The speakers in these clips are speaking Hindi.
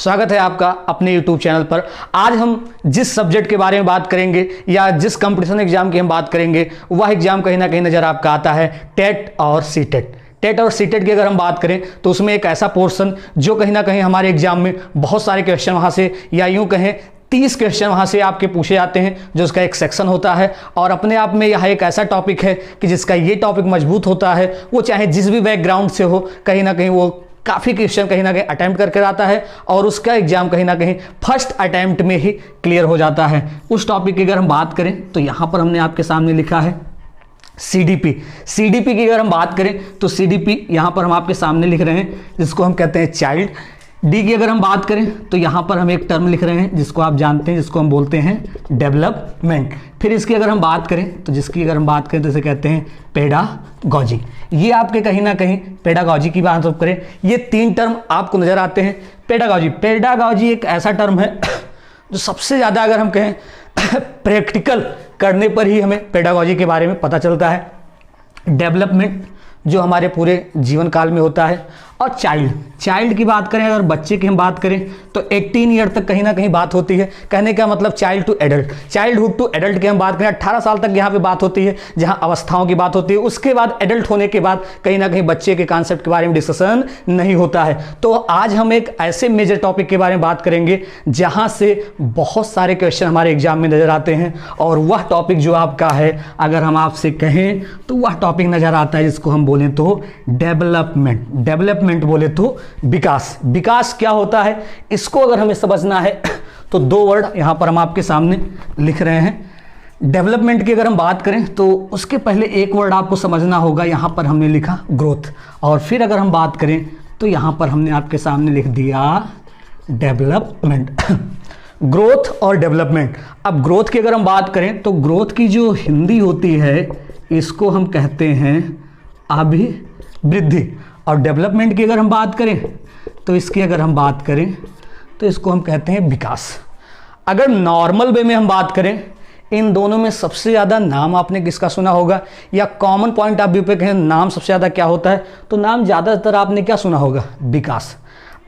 स्वागत है आपका अपने YouTube चैनल पर। आज हम जिस सब्जेक्ट के बारे में बात करेंगे या जिस कंपटीशन एग्जाम की हम बात करेंगे वह एग्जाम कहीं ना कहीं नज़र आपका आता है टेट और सीटेट। टेट और सीटेट की अगर हम बात करें तो उसमें एक ऐसा पोर्शन जो कहीं ना कहीं हमारे एग्जाम में बहुत सारे क्वेश्चन वहाँ से या यूँ कहें 30 क्वेश्चन वहाँ से आपके पूछे जाते हैं, जो उसका एक सेक्शन होता है। और अपने आप में यह एक ऐसा टॉपिक है कि जिसका ये टॉपिक मजबूत होता है, वो चाहे जिस भी बैकग्राउंड से हो, कहीं ना कहीं वो काफ़ी क्वेश्चन कहीं ना कहीं अटैम्प्ट करके आता है और उसका एग्जाम कहीं ना कहीं फर्स्ट अटैम्प्ट में ही क्लियर हो जाता है। उस टॉपिक की अगर हम बात करें तो यहाँ पर हमने आपके सामने लिखा है सीडीपी। सीडीपी की अगर हम बात करें तो सीडीपी यहाँ पर हम आपके सामने लिख रहे हैं जिसको हम कहते हैं चाइल्ड। डी की अगर हम बात करें तो यहाँ पर हम एक टर्म लिख रहे हैं जिसको आप जानते हैं, जिसको हम बोलते हैं डेवलपमेंट। फिर इसकी अगर हम बात करें तो जिसकी अगर हम बात करें तो इसे कहते हैं पेडागॉजी। ये आपके कहीं ना कहीं पेडागॉजी की बात करें, ये 3 टर्म आपको नजर आते हैं। पेडागॉजी एक ऐसा टर्म है जो सबसे ज़्यादा अगर हम कहें प्रैक्टिकल करने पर ही हमें पेडागॉजी के बारे में पता चलता है। डेवलपमेंट जो हमारे पूरे जीवन काल में होता है। और चाइल्ड की बात करें, अगर बच्चे की हम बात करें तो 18 ईयर तक कहीं ना कहीं बात होती है। कहने का मतलब child to adult, childhood to adult की हम बात करें 18 साल तक यहाँ पे बात होती है, जहाँ अवस्थाओं की बात होती है। उसके बाद एडल्ट होने के बाद कहीं ना कहीं बच्चे के कॉन्सेप्ट के बारे में डिस्कशन नहीं होता है। तो आज हम एक ऐसे मेजर टॉपिक के बारे में बात करेंगे जहाँ से बहुत सारे क्वेश्चन हमारे एग्जाम में नजर आते हैं। और वह टॉपिक जो आपका है, अगर हम आपसे कहें तो वह टॉपिक नजर आता है जिसको हम बोलें तो डेवलपमेंट बोले तो विकास क्या होता है, इसको अगर हमें समझना है तो 2 वर्ड यहां पर हम आपके सामने लिख रहे हैं। डेवलपमेंट की अगर हम बात करें तो उसके पहले एक वर्ड आपको समझना होगा, यहां पर हमने लिखा ग्रोथ। और फिर अगर हम बात करें तो यहां पर हमने आपके सामने लिख दिया डेवलपमेंट। ग्रोथ और डेवलपमेंट। अब ग्रोथ की अगर हम बात करें तो ग्रोथ की जो हिंदी होती है इसको हम कहते हैं अभिवृद्धि। और डेवलपमेंट की अगर हम बात करें तो इसकी अगर हम बात करें तो इसको हम कहते हैं विकास। अगर नॉर्मल वे में हम बात करें, इन दोनों में सबसे ज़्यादा नाम आपने किसका सुना होगा, या कॉमन पॉइंट ऑफ व्यू पे कहें नाम सबसे ज़्यादा क्या होता है, तो नाम ज़्यादातर आपने क्या सुना होगा, विकास।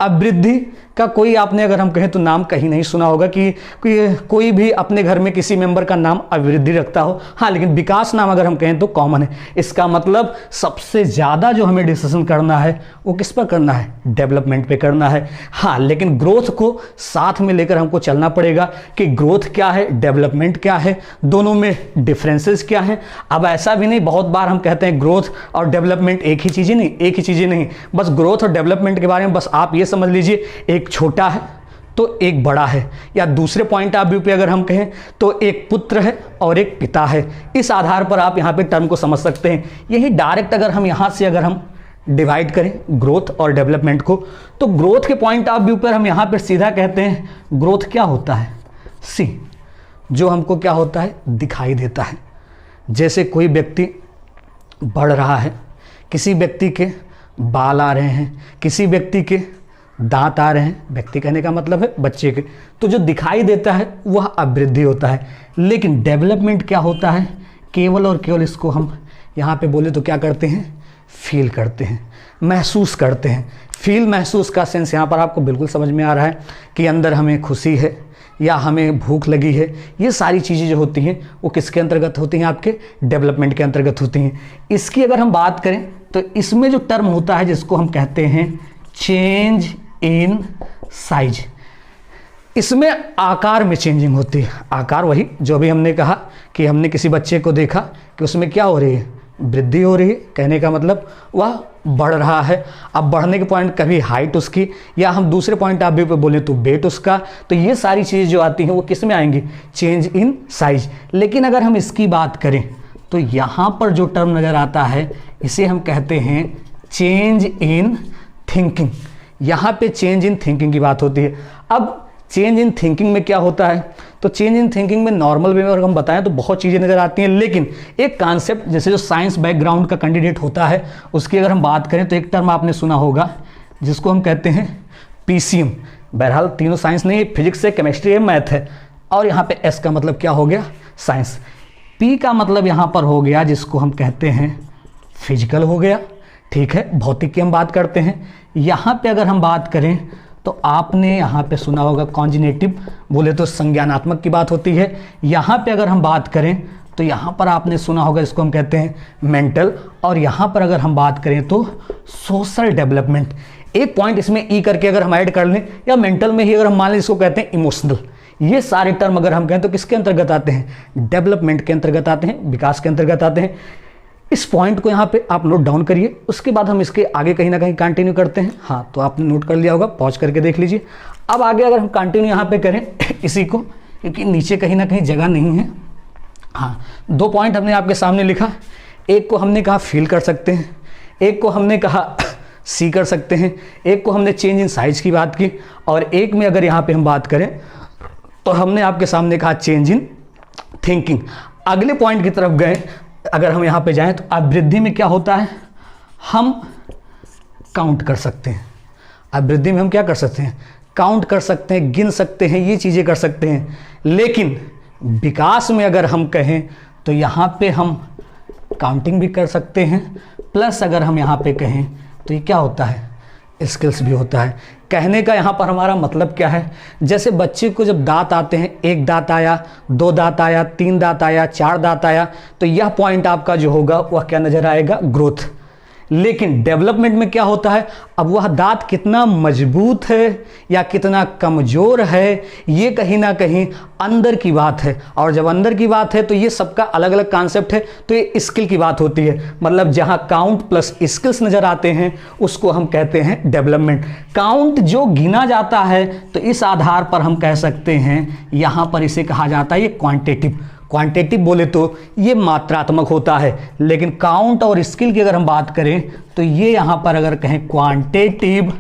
अभिवृद्धि का कोई आपने अगर हम कहें तो नाम कहीं नहीं सुना होगा कि कोई भी अपने घर में किसी मेंबर का नाम अभिवृद्धि रखता हो। हाँ, लेकिन विकास नाम अगर हम कहें तो कॉमन है। इसका मतलब सबसे ज़्यादा जो हमें डिस्कशन करना है वो किस पर करना है, डेवलपमेंट पे करना है। हाँ, लेकिन ग्रोथ को साथ में लेकर हमको चलना पड़ेगा कि ग्रोथ क्या है, डेवलपमेंट क्या है, दोनों में डिफरेंसेस क्या है। अब ऐसा भी नहीं, बहुत बार हम कहते हैं ग्रोथ और डेवलपमेंट एक ही चीज़ें नहीं, बस ग्रोथ और डेवलपमेंट के बारे में बस आप ये समझ लीजिए, एक छोटा है तो एक बड़ा है, या दूसरे पॉइंट ऑफ व्यू पे अगर हम कहें तो एक पुत्र है और एक पिता है। इस आधार पर आप यहाँ पे टर्म को समझ सकते हैं। यही डायरेक्ट अगर हम यहाँ से अगर हम डिवाइड करें ग्रोथ और डेवलपमेंट को, तो ग्रोथ के पॉइंट ऑफ व्यू पर हम यहाँ पर सीधा कहते हैं ग्रोथ क्या होता है, सी जो हमको क्या होता है दिखाई देता है। जैसे कोई व्यक्ति बढ़ रहा है, किसी व्यक्ति के बाल आ रहे हैं, किसी व्यक्ति के दांत आ रहे हैं, व्यक्ति कहने का मतलब है बच्चे के, तो जो दिखाई देता है वह अभिवृद्धि होता है। लेकिन डेवलपमेंट क्या होता है, केवल और केवल इसको हम यहाँ पे बोले तो क्या करते हैं, फील करते हैं, महसूस करते हैं। फील महसूस का सेंस यहाँ पर आपको बिल्कुल समझ में आ रहा है कि अंदर हमें खुशी है या हमें भूख लगी है। ये सारी चीज़ें जो होती हैं वो किसके अंतर्गत होती हैं, आपके डेवलपमेंट के अंतर्गत होती हैं। इसकी अगर हम बात करें तो इसमें जो टर्म होता है जिसको हम कहते हैं चेंज इन साइज, इसमें आकार में चेंजिंग होती है। आकार वही जो भी हमने कहा कि हमने किसी बच्चे को देखा कि उसमें क्या हो रही है, वृद्धि हो रही है, कहने का मतलब वह बढ़ रहा है। अब बढ़ने के पॉइंट कभी हाइट उसकी, या हम दूसरे पॉइंट ऑफ व्यू पे बोले तो वेट उसका, तो ये सारी चीज़ें जो आती हैं वो किस में आएंगी, चेंज इन साइज। लेकिन अगर हम इसकी बात करें तो यहाँ पर जो टर्म नज़र आता है इसे हम कहते हैं चेंज इन थिंकिंग। यहाँ पे चेंज इन थिंकिंग की बात होती है। अब चेंज इन थिंकिंग में क्या होता है, तो चेंज इन थिंकिंग में नॉर्मल वे में अगर हम बताएं तो बहुत चीज़ें नज़र आती हैं, लेकिन एक कॉन्सेप्ट जैसे जो साइंस बैकग्राउंड का कैंडिडेट होता है उसकी अगर हम बात करें तो एक टर्म आपने सुना होगा जिसको हम कहते हैं पीसीएम। बहरहाल तीनों साइंस नहीं, फिजिक्स है, केमिस्ट्री है, मैथ है। और यहाँ पे एस का मतलब क्या हो गया, साइंस। पी का मतलब यहाँ पर हो गया जिसको हम कहते हैं फिजिकल हो गया, ठीक है, भौतिक की हम बात करते हैं। यहाँ पे अगर हम बात करें तो आपने यहाँ पे सुना होगा कॉन्जिनेटिव, बोले तो संज्ञानात्मक की बात होती है। यहाँ पे अगर हम बात करें तो यहाँ पर आपने सुना होगा, इसको हम कहते हैं मेंटल, और यहाँ पर अगर हम बात करें तो सोशल डेवलपमेंट। एक पॉइंट इसमें ई करके अगर हम ऐड कर लें, या मेंटल में ही अगर हम मान लें, इसको कहते हैं इमोशनल। ये सारे टर्म अगर हम कहें तो किसके अंतर्गत आते हैं? डेवलपमेंट के अंतर्गत आते हैं, विकास के अंतर्गत आते हैं। इस पॉइंट को यहाँ पे आप नोट डाउन करिए, उसके बाद हम इसके आगे कहीं ना कहीं कंटिन्यू करते हैं। हाँ, तो आपने नोट कर लिया होगा, पॉज करके देख लीजिए। अब आगे अगर हम कंटिन्यू यहाँ पे करें इसी को, क्योंकि नीचे कहीं ना कहीं जगह नहीं है। हाँ, 2 पॉइंट हमने आपके सामने लिखा, एक को हमने कहा फील कर सकते हैं, एक को हमने कहा सी कर सकते हैं, एक को हमने चेंज इन साइज की बात की, और एक में अगर यहाँ पे हम बात करें तो हमने आपके सामने कहा चेंज इन थिंकिंग। अगले पॉइंट की तरफ गए, अगर हम यहाँ पे जाएं तो अभिवृद्धि में क्या होता है? हम काउंट कर सकते हैं। अभिवृद्धि में हम क्या कर सकते हैं? काउंट कर सकते हैं, गिन सकते हैं, ये चीज़ें कर सकते हैं। लेकिन विकास में अगर हम कहें तो यहाँ पे हम काउंटिंग भी कर सकते हैं, प्लस अगर हम यहाँ पे कहें तो ये क्या होता है? स्किल्स भी होता है। कहने का यहाँ पर हमारा मतलब क्या है? जैसे बच्चे को जब दांत आते हैं, 1 दांत आया, 2 दांत आया, 3 दांत आया, 4 दांत आया, तो यह पॉइंट आपका जो होगा वह क्या नजर आएगा? ग्रोथ। लेकिन डेवलपमेंट में क्या होता है? अब वह दांत कितना मजबूत है या कितना कमज़ोर है, ये कहीं ना कहीं अंदर की बात है। और जब अंदर की बात है तो ये सबका अलग अलग कॉन्सेप्ट है, तो ये स्किल की बात होती है। मतलब जहाँ काउंट प्लस स्किल्स नज़र आते हैं उसको हम कहते हैं डेवलपमेंट। काउंट जो गिना जाता है तो इस आधार पर हम कह सकते हैं यहाँ पर इसे कहा जाता है ये क्वांटिटेटिव। क्वांटिटेटिव बोले तो ये मात्रात्मक होता है, लेकिन काउंट और स्किल की अगर हम बात करें तो ये यहाँ पर अगर कहें क्वांटिटेटिव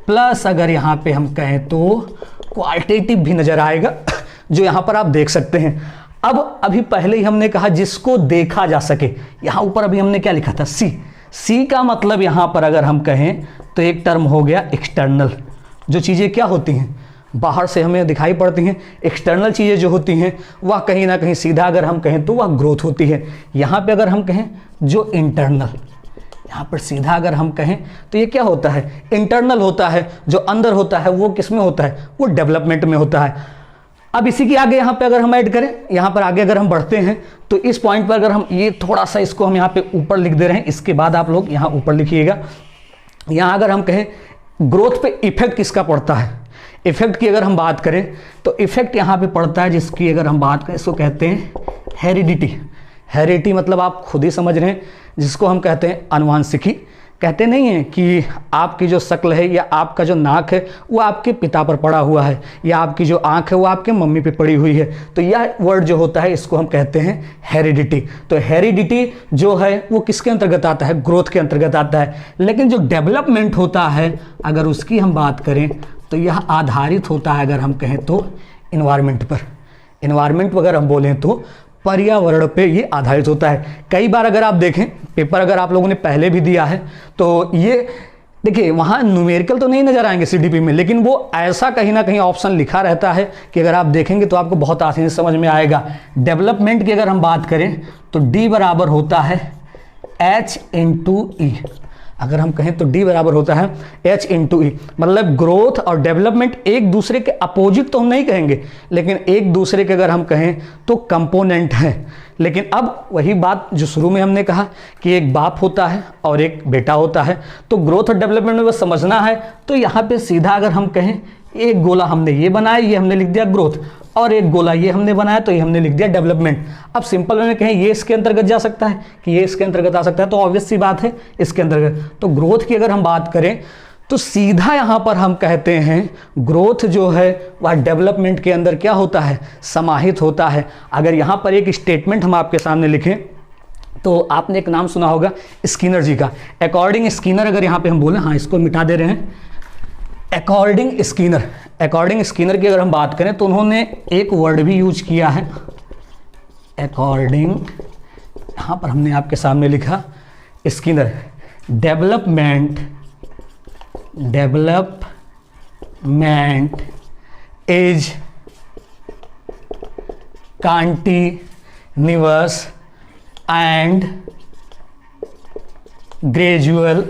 प्लस अगर यहाँ पे हम कहें तो क्वालिटेटिव भी नजर आएगा, जो यहाँ पर आप देख सकते हैं। अब अभी पहले ही हमने कहा जिसको देखा जा सके, यहाँ ऊपर अभी हमने क्या लिखा था? सी। सी का मतलब यहाँ पर अगर हम कहें तो एक टर्म हो गया एक्सटर्नल, जो चीज़ें क्या होती हैं बाहर से हमें दिखाई पड़ती हैं। एक्सटर्नल चीज़ें जो होती हैं वह कहीं ना कहीं सीधा अगर हम कहें तो वह ग्रोथ होती है। यहाँ पे अगर हम कहें जो इंटरनल, यहाँ पर सीधा अगर हम कहें तो ये क्या होता है? इंटरनल होता है। जो अंदर होता है वो किस में होता है? वो डेवलपमेंट में होता है। अब इसी के आगे यहाँ पे अगर हम ऐड करें, यहाँ पर आगे अगर हम बढ़ते हैं तो इस पॉइंट पर अगर हम ये थोड़ा सा इसको हम यहाँ पे ऊपर लिख दे रहे हैं, इसके बाद आप लोग यहाँ ऊपर लिखिएगा। यहाँ अगर हम कहें ग्रोथ पे इफेक्ट किसका पड़ता है? इफेक्ट की अगर हम बात करें तो इफेक्ट यहाँ पे पड़ता है जिसकी अगर हम बात करें, इसको कहते हैं हेरिडिटी। हेरिडिटी मतलब आप खुद ही समझ रहे हैं, जिसको हम कहते हैं अनुवांशिकी। कहते नहीं है कि आपकी जो शक्ल है या आपका जो नाक है वो आपके पिता पर पड़ा हुआ है, या आपकी जो आंख है वो आपके मम्मी पे पड़ी हुई है। तो यह वर्ड जो होता है इसको हम कहते हैं हेरिडिटी। तो हेरिडिटी जो है वो किसके अंतर्गत आता है? ग्रोथ के अंतर्गत आता है। लेकिन जो डेवलपमेंट होता है अगर उसकी हम बात करें तो यह आधारित होता है अगर हम कहें तो इन्वायरमेंट पर। इन्वायरमेंट अगर हम बोलें तो पर्यावरण पे ये आधारित होता है। कई बार अगर आप देखें पेपर, अगर आप लोगों ने पहले भी दिया है तो ये देखिए वहाँ न्यूमेरिकल तो नहीं नजर आएंगे सीडीपी में, लेकिन वो ऐसा कहीं ना कहीं ऑप्शन लिखा रहता है कि अगर आप देखेंगे तो आपको बहुत आसानी से समझ में आएगा। डेवलपमेंट की अगर हम बात करें तो डी बराबर होता है H/E। अगर हम कहें तो डी बराबर होता है H/E। मतलब ग्रोथ और डेवलपमेंट एक दूसरे के अपोजिट तो हम नहीं कहेंगे, लेकिन एक दूसरे के अगर हम कहें तो कंपोनेंट है। लेकिन अब वही बात जो शुरू में हमने कहा कि एक बाप होता है और एक बेटा होता है, तो ग्रोथ और डेवलपमेंट में बस समझना है। तो यहाँ पे सीधा अगर हम कहें एक गोला हमने ये बनाया, ये हमने लिख दिया ग्रोथ, और एक गोला ये हमने बनाया तो ये हमने लिख दिया डेवलपमेंट। अब सिंपल में कहें ये इसके अंतर्गत जा सकता है कि ये इसके अंतर्गत आ सकता है, तो ऑब्वियस सी बात है इसके अंतर्गत। तो ग्रोथ की अगर हम बात करें तो सीधा यहाँ पर हम कहते हैं ग्रोथ जो है वह डेवलपमेंट के अंदर क्या होता है? समाहित होता है। अगर यहाँ पर एक स्टेटमेंट हम आपके सामने लिखें तो आपने एक नाम सुना होगा स्किनर जी का। अकॉर्डिंग स्किनर अगर यहाँ पे हम बोलें, हाँ इसको मिटा दे रहे हैं, अकॉर्डिंग स्किनर। अकॉर्डिंग स्किनर की अगर हम बात करें तो उन्होंने एक वर्ड भी यूज किया है अकॉर्डिंग, यहाँ पर हमने आपके सामने लिखा Skinner. Development is continuous and gradual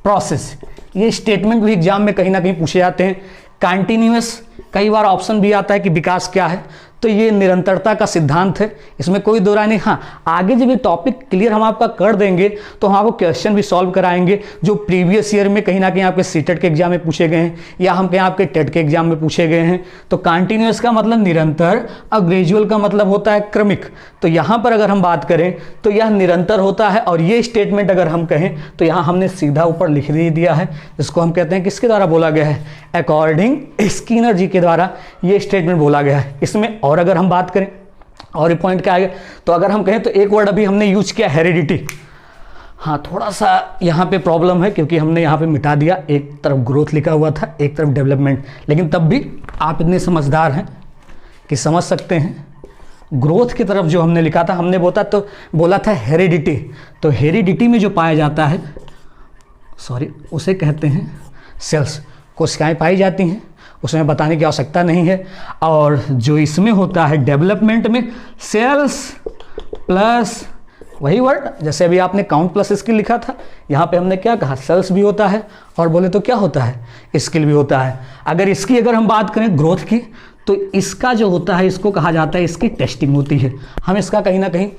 process. ये स्टेटमेंट भी एग्जाम में कहीं ना कहीं पूछे जाते हैं। कंटिन्यूअस, कई बार ऑप्शन भी आता है कि विकास क्या है, तो ये निरंतरता का सिद्धांत है, इसमें कोई दो राय नहीं। हाँ, आगे जब ये टॉपिक क्लियर हम आपका कर देंगे तो हम आपको क्वेश्चन भी सॉल्व कराएंगे जो प्रीवियस ईयर में कहीं ना कहीं आपके सीटेट के एग्जाम में पूछे गए हैं या हम कहीं आपके टेट के एग्जाम में पूछे गए हैं। तो कंटिन्यूअस का मतलब निरंतर और ग्रेजुअल का मतलब होता है क्रमिक। तो यहाँ पर अगर हम बात करें तो यह निरंतर होता है, और ये स्टेटमेंट अगर हम कहें तो यहाँ हमने सीधा ऊपर लिख दिया है, जिसको हम कहते हैं किसके द्वारा बोला गया है, अकॉर्डिंग स्किनर जी के द्वारा ये स्टेटमेंट बोला गया है। इसमें और अगर हम बात करें और पॉइंट क्या आएगा, तो अगर हम कहें तो एक वर्ड अभी हमने यूज किया हेरिडिटी। हाँ, थोड़ा सा यहाँ पे प्रॉब्लम है क्योंकि हमने यहाँ पे मिटा दिया, एक तरफ ग्रोथ लिखा हुआ था, एक तरफ डेवलपमेंट, लेकिन तब भी आप इतने समझदार हैं कि समझ सकते हैं। ग्रोथ की तरफ जो हमने लिखा था, हमने बोला था हेरिडिटी। तो हेरिडिटी में जो पाया जाता है, उसे कहते हैं सेल्स। कोशिकाएं पाई जाती हैं, उसमें बताने की आवश्यकता नहीं है। और जो इसमें होता है डेवलपमेंट में, सेल्स प्लस वही वर्ड, जैसे अभी आपने काउंट प्लस स्किल लिखा था, यहाँ पे हमने क्या कहा, सेल्स भी होता है और बोले तो क्या होता है, स्किल भी होता है। अगर हम बात करें ग्रोथ की, तो इसका जो होता है इसको कहा जाता है, इसकी टेस्टिंग होती है। हम इसका कहीं ना कहीं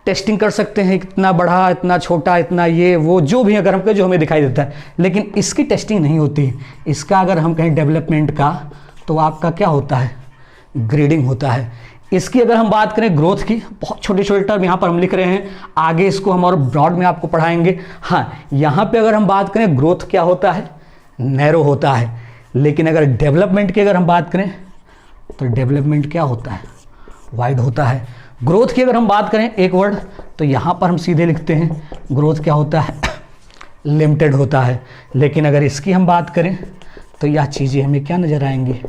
टेस्टिंग कर सकते हैं, इतना बड़ा, इतना छोटा, इतना ये वो जो भी अगर हमको जो हमें दिखाई देता है, लेकिन इसकी टेस्टिंग नहीं होती है। इसका अगर हम कहें डेवलपमेंट का, तो आपका क्या होता है, ग्रेडिंग होता है। इसकी अगर हम बात करें ग्रोथ की, बहुत छोटे छोटे टर्म यहाँ पर हम लिख रहे हैं, आगे इसको हम और ब्रॉड में आपको पढ़ाएंगे। हाँ, यहाँ पे अगर हम बात करें ग्रोथ क्या होता है, नैरो होता है। लेकिन अगर डेवलपमेंट की अगर हम बात करें तो डेवलपमेंट क्या होता है, वाइड होता है। ग्रोथ की अगर हम बात करें एक वर्ड, तो यहाँ पर हम सीधे लिखते हैं ग्रोथ क्या होता है, लिमिटेड होता है। लेकिन अगर इसकी हम बात करें तो यह चीज़ें हमें क्या नज़र आएंगी,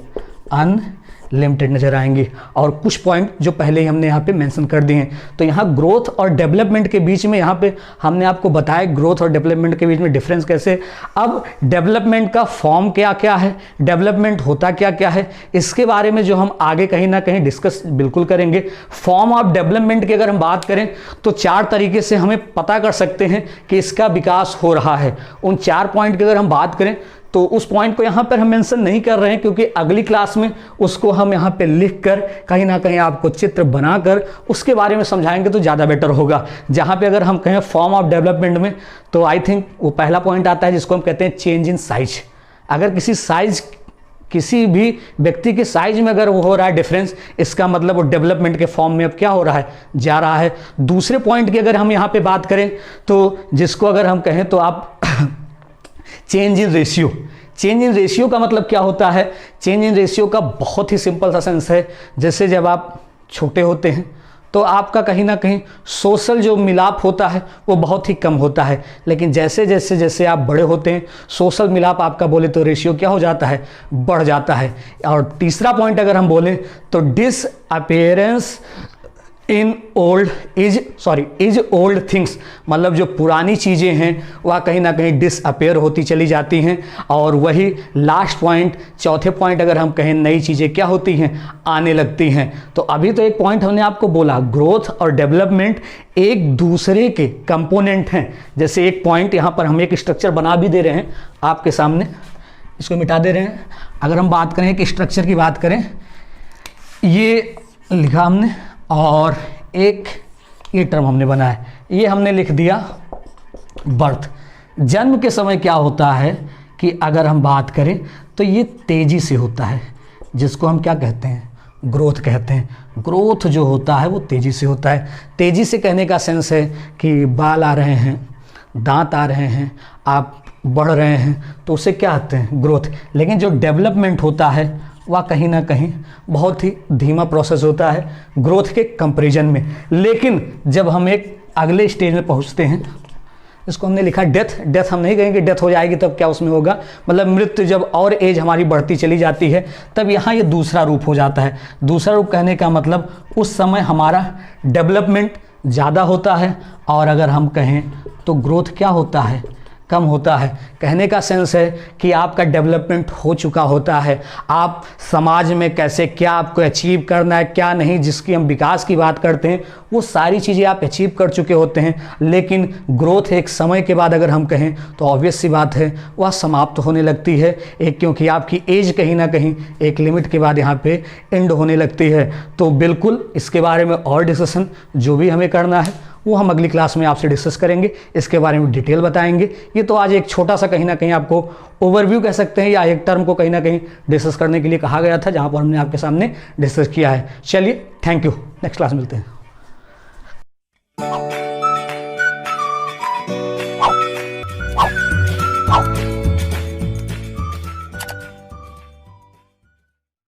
अनलिमिटेड नज़र आएंगी। और कुछ पॉइंट जो पहले ही हमने यहाँ पे मेंशन कर दिए हैं। तो यहाँ ग्रोथ और डेवलपमेंट के बीच में, यहाँ पे हमने आपको बताया ग्रोथ और डेवलपमेंट के बीच में डिफरेंस कैसे। अब डेवलपमेंट का फॉर्म क्या क्या है, डेवलपमेंट होता क्या क्या है, इसके बारे में जो हम आगे कहीं ना कहीं डिस्कस बिल्कुल करेंगे। फॉर्म ऑफ डेवलपमेंट की अगर हम बात करें तो 4 तरीके से हमें पता कर सकते हैं कि इसका विकास हो रहा है। उन 4 पॉइंट की अगर हम बात करें तो उस पॉइंट को यहाँ पर हम मेंशन नहीं कर रहे हैं, क्योंकि अगली क्लास में उसको हम यहाँ पे लिख कर कहीं ना कहीं आपको चित्र बनाकर उसके बारे में समझाएंगे तो ज़्यादा बेटर होगा। जहाँ पे अगर हम कहें फॉर्म ऑफ डेवलपमेंट में, तो आई थिंक वो पहला पॉइंट आता है जिसको हम कहते हैं चेंज इन साइज। अगर किसी भी व्यक्ति के साइज में अगर वो हो रहा है डिफरेंस, इसका मतलब वो डेवलपमेंट के फॉर्म में अब क्या हो रहा है, जा रहा है। दूसरे पॉइंट की अगर हम यहाँ पे बात करें तो जिसको अगर हम कहें तो आप change in ratio. Change in ratio का मतलब क्या होता है, चेंज इन रेशियो का बहुत ही सिंपल सा सेंस है, जैसे जब आप छोटे होते हैं तो आपका कहीं ना कहीं सोशल जो मिलाप होता है वो बहुत ही कम होता है। लेकिन जैसे जैसे जैसे आप बड़े होते हैं, सोशल मिलाप आपका बोले तो रेशियो क्या हो जाता है, बढ़ जाता है। और तीसरा पॉइंट अगर हम बोलें तो डिसअपियरेंस इज ओल्ड थिंग्स, मतलब जो पुरानी चीज़ें हैं वह कहीं ना कहीं डिसअपेयर होती चली जाती हैं। और वही लास्ट पॉइंट, चौथे पॉइंट अगर हम कहें, नई चीज़ें क्या होती हैं, आने लगती हैं। तो अभी तो एक पॉइंट हमने आपको बोला, ग्रोथ और डेवलपमेंट एक दूसरे के कंपोनेंट हैं। जैसे एक पॉइंट यहाँ पर हम एक स्ट्रक्चर बना भी दे रहे हैं आपके सामने, इसको मिटा दे रहे हैं। अगर हम बात करें कि स्ट्रक्चर की बात करें, ये लिखा हमने और एक ये टर्म हमने बनाया, ये हमने लिख दिया बर्थ। जन्म के समय क्या होता है कि अगर हम बात करें तो ये तेज़ी से होता है, जिसको हम क्या कहते हैं, ग्रोथ कहते हैं। ग्रोथ जो होता है वो तेज़ी से होता है। तेज़ी से कहने का सेंस है कि बाल आ रहे हैं, दांत आ रहे हैं, आप बढ़ रहे हैं, तो उसे क्या कहते हैं, ग्रोथ। लेकिन जो डेवलपमेंट होता है वह कहीं ना कहीं बहुत ही धीमा प्रोसेस होता है ग्रोथ के कंपैरिजन में। लेकिन जब हम एक अगले स्टेज में पहुंचते हैं, इसको हमने लिखा डेथ। डेथ हम नहीं कहेंगे डेथ हो जाएगी तब क्या उसमें होगा, मतलब मृत्यु जब और एज हमारी बढ़ती चली जाती है तब यहाँ ये दूसरा रूप हो जाता है। दूसरा रूप कहने का मतलब उस समय हमारा डेवलपमेंट ज़्यादा होता है, और अगर हम कहें तो ग्रोथ क्या होता है, कम होता है। कहने का सेंस है कि आपका डेवलपमेंट हो चुका होता है, आप समाज में कैसे क्या आपको अचीव करना है क्या नहीं, जिसकी हम विकास की बात करते हैं वो सारी चीज़ें आप अचीव कर चुके होते हैं। लेकिन ग्रोथ एक समय के बाद अगर हम कहें तो ऑब्वियस सी बात है वह समाप्त होने लगती है, एक क्योंकि आपकी एज कहीं ना कहीं एक लिमिट के बाद यहाँ पे एंड होने लगती है। तो बिल्कुल इसके बारे में और डिस्कशन जो भी हमें करना है वो हम अगली क्लास में आपसे डिस्कस करेंगे, इसके बारे में डिटेल बताएंगे। ये तो आज एक छोटा सा कहीं ना कहीं आपको ओवरव्यू कह सकते हैं या एक टर्म को कहीं ना कहीं डिस्कस करने के लिए कहा गया था, जहाँ पर हमने आपके सामने डिस्कस किया है। चलिए थैंक यू, नेक्स्ट क्लास मिलते हैं।